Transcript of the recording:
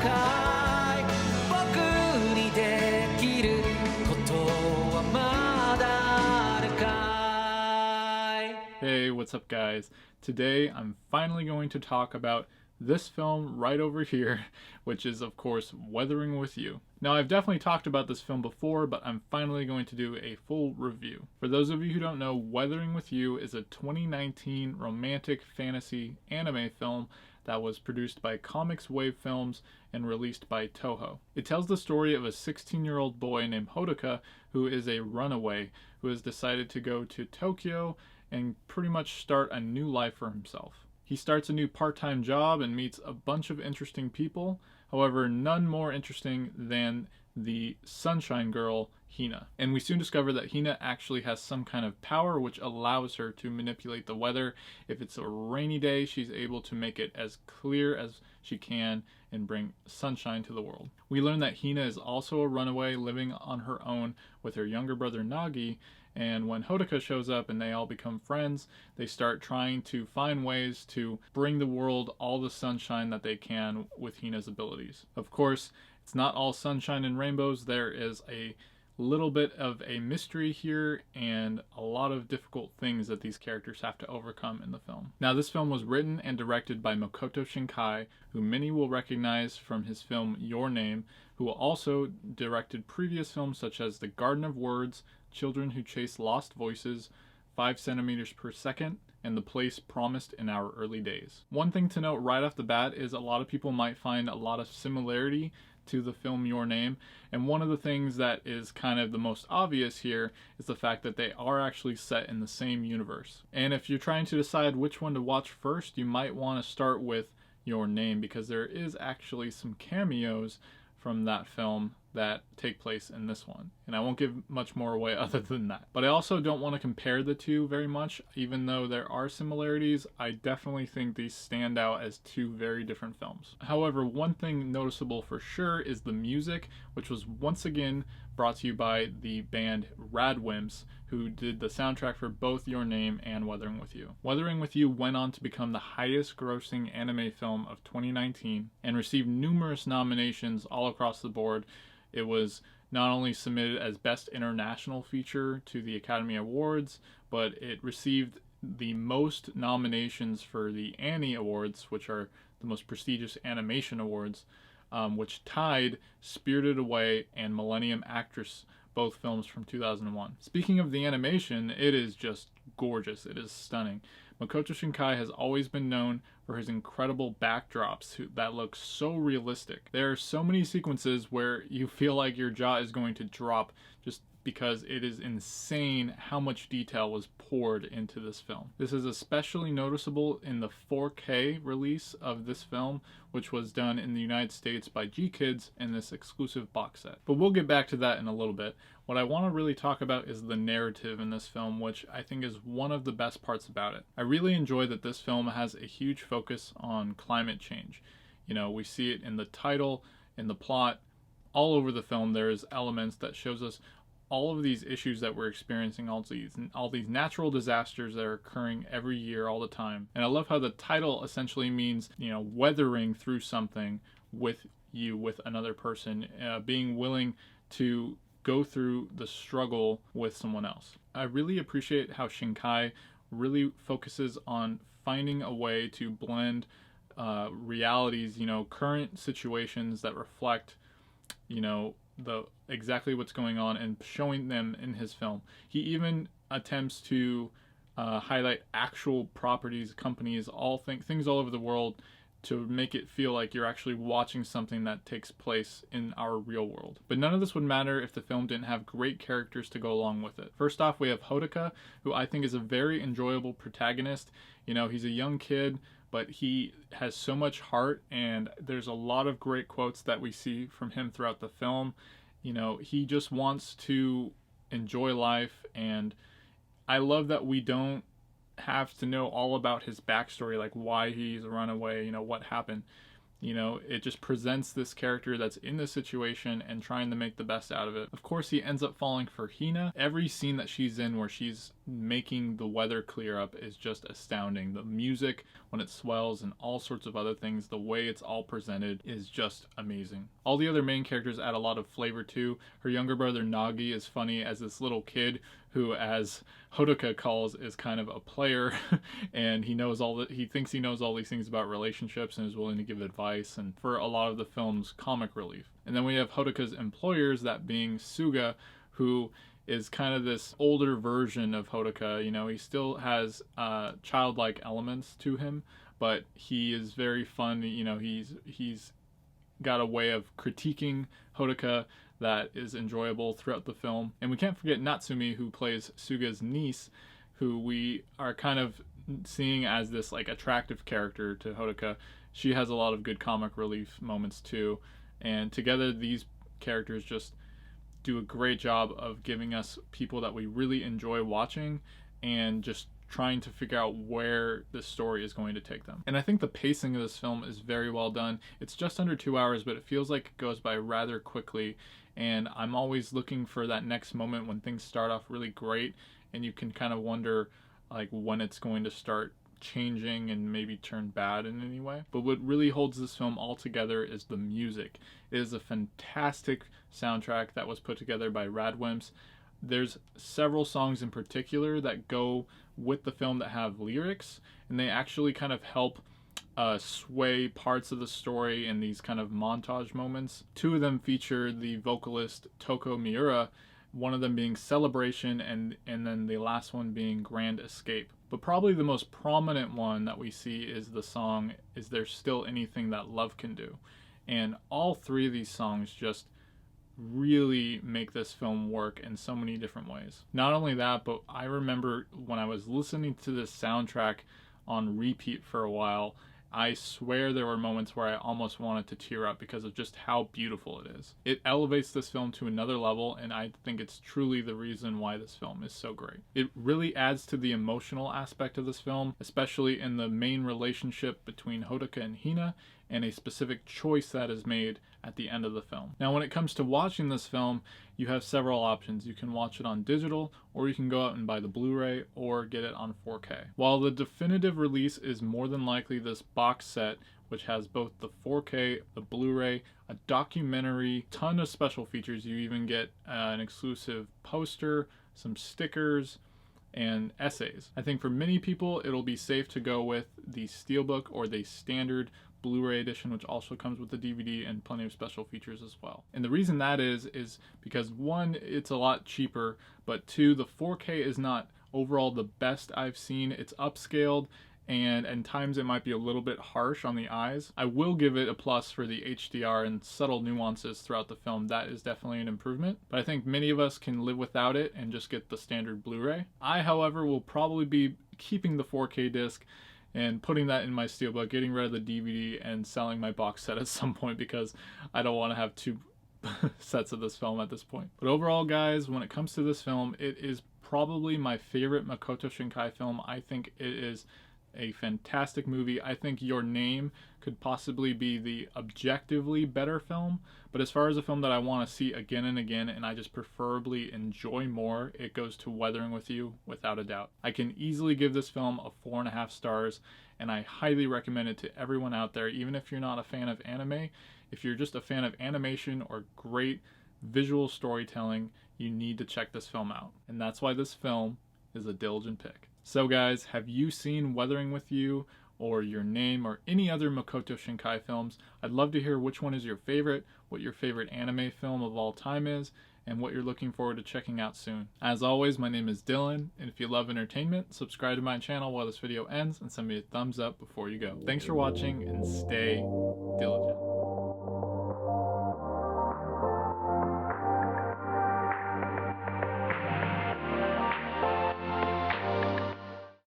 かい僕にできることはまだあるかい Hey, what's up, guys? Today I'm finally going to talk about this film right over here, which is, of course, Weathering with You. Now, I've definitely talked about this film before, but I'm finally going to do a full review. For those of you who don't know, Weathering with You is a 2019 romantic fantasy anime film that was produced by Comics Wave Films and released by Toho. It tells the story of a 16-year-old boy named Hodaka who is a runaway who has decided to go to Tokyo and pretty much start a new life for himself. He starts a new part-time job and meets a bunch of interesting people, however, none more interesting than the Sunshine Girl, Hina. And we soon discover that Hina actually has some kind of power which allows her to manipulate the weather. If it's a rainy day, she's able to make it as clear as she can and bring sunshine to the world. We learn that Hina is also a runaway living on her own with her younger brother Nagi, and when Hodaka shows up and they all become friends, they start trying to find ways to bring the world all the sunshine that they can with Hina's abilities. Of course, it's not all sunshine and rainbows. There is a little bit of a mystery here and a lot of difficult things that these characters have to overcome in the film. Now, this film was written and directed by Makoto Shinkai, who many will recognize from his film Your Name, who also directed previous films such as The Garden of Words, Children Who Chase Lost Voices, 5 centimeters per second, and The Place Promised in Our Early Days. One thing to note right off the bat is a lot of people might find a lot of similarity to the film Your Name, and one of the things that is kind of the most obvious here is the fact that they are actually set in the same universe. And if you're trying to decide which one to watch first, you might want to start with Your Name, because there is actually some cameos from that film that take place in this one. And I won't give much more away other than that. But I also don't want to compare the two very much. Even though there are similarities, I definitely think these stand out as two very different films. However, one thing noticeable for sure is the music, which was once again brought to you by the band Radwimps, who did the soundtrack for both Your Name and Weathering with You. Weathering with You went on to become the highest grossing anime film of 2019 and received numerous nominations all across the board. It was not only submitted as Best International Feature to the Academy Awards, but it received the most nominations for the Annie Awards, which are the most prestigious animation awards, which tied Spirited Away and Millennium Actress, both films from 2001. Speaking of the animation, it is just gorgeous. It is stunning. Makoto Shinkai has always been known for his incredible backdrops that look so realistic. There are so many sequences where you feel like your jaw is going to drop just because it is insane how much detail was poured into this film. This is especially noticeable in the 4K release of this film, which was done in the United States by GKIDS in this exclusive box set. But we'll get back to that in a little bit. What I want to really talk about is the narrative in this film, which I think is one of the best parts about it. I really enjoy that this film has a huge focus on climate change. You know, we see it in the title, in the plot, all over the film. There's elements that shows us all of these issues that we're experiencing, all these natural disasters that are occurring every year, all the time. And I love how the title essentially means, you know, weathering through something with another person, being willing to go through the struggle with someone else. I really appreciate how Shinkai really focuses on finding a way to blend realities, you know, current situations that reflect, you know, exactly what's going on and showing them in his film. He even attempts to highlight actual properties, companies, things all over the world to make it feel like you're actually watching something that takes place in our real world. But none of this would matter if the film didn't have great characters to go along with it. First off, we have Hodaka, who I think is a very enjoyable protagonist. You know, he's a young kid, but he has so much heart, and there's a lot of great quotes that we see from him throughout the film. You know, he just wants to enjoy life, and I love that we don't have to know all about his backstory, like why he's a runaway, you know, what happened. You know, it just presents this character that's in this situation and trying to make the best out of it. Of course, he ends up falling for Hina. Every scene that she's in where she's making the weather clear up is just astounding. The music, when it swells, and all sorts of other things, the way it's all presented is just amazing. All the other main characters add a lot of flavor too. Her younger brother Nagi is funny as this little kid who, as Hodoka calls, is kind of a player and he thinks he knows all these things about relationships and is willing to give advice and for a lot of the film's comic relief. And then we have Hodoka's employers, that being Suga, who is kind of this older version of Hodoka. You know, he still has childlike elements to him, but he is very fun. You know, he's got a way of critiquing Hodoka that is enjoyable throughout the film. And we can't forget Natsumi, who plays Suga's niece, who we are kind of seeing as this like attractive character to Hodoka. She has a lot of good comic relief moments too, and together these characters just do a great job of giving us people that we really enjoy watching and just trying to figure out where the story is going to take them. And I think the pacing of this film is very well done. It's just under 2 hours, but it feels like it goes by rather quickly, and I'm always looking for that next moment when things start off really great and you can kind of wonder like when it's going to start changing and maybe turn bad in any way. But what really holds this film all together is the music. It is a fantastic soundtrack that was put together by Radwimps. There's several songs in particular that go with the film that have lyrics, and they actually kind of help sway parts of the story in these kind of montage moments. Two of them feature the vocalist Toko Miura, one of them being Celebration and then the last one being Grand Escape. But probably the most prominent one that we see is the song Is There Still Anything That Love Can Do? And all three of these songs just really make this film work in so many different ways. Not only that, but I remember when I was listening to this soundtrack on repeat for a while, I swear there were moments where I almost wanted to tear up because of just how beautiful it is. It elevates this film to another level, and I think it's truly the reason why this film is so great. It really adds to the emotional aspect of this film, especially in the main relationship between Hodoka and Hina, and a specific choice that is made at the end of the film. Now, when it comes to watching this film, you have several options. You can watch it on digital, or you can go out and buy the Blu-ray or get it on 4K. While the definitive release is more than likely this box set, which has both the 4K, the Blu-ray, a documentary, ton of special features. You even get an exclusive poster, some stickers, and essays. I think for many people, it'll be safe to go with the Steelbook or the standard Blu-ray edition, which also comes with the DVD and plenty of special features as well. And the reason that is because one, it's a lot cheaper, but two, the 4K is not overall the best I've seen. It's upscaled, and at times it might be a little bit harsh on the eyes. I will give it a plus for the HDR and subtle nuances throughout the film. That is definitely an improvement, but I think many of us can live without it and just get the standard Blu-ray. I, however, will probably be keeping the 4K disc and putting that in my Steelbook, getting rid of the DVD, and selling my box set at some point because I don't want to have two sets of this film at this point. But overall, guys, when it comes to this film, it is probably my favorite Makoto Shinkai film. I think it is a fantastic movie. I think Your Name could possibly be the objectively better film, but as far as a film that I want to see again and again and I just preferably enjoy more, it goes to Weathering With You without a doubt. I can easily give this film a 4.5 stars, and I highly recommend it to everyone out there, even if you're not a fan of anime. If you're just a fan of animation or great visual storytelling, you need to check this film out. And that's why this film is a diligent pick. So guys, have you seen Weathering With You or Your Name or any other Makoto Shinkai films? I'd love to hear which one is your favorite, what your favorite anime film of all time is, and what you're looking forward to checking out soon. As always, my name is Dylan, and if you love entertainment, subscribe to my channel while this video ends and send me a thumbs up before you go. Thanks for watching, and stay diligent.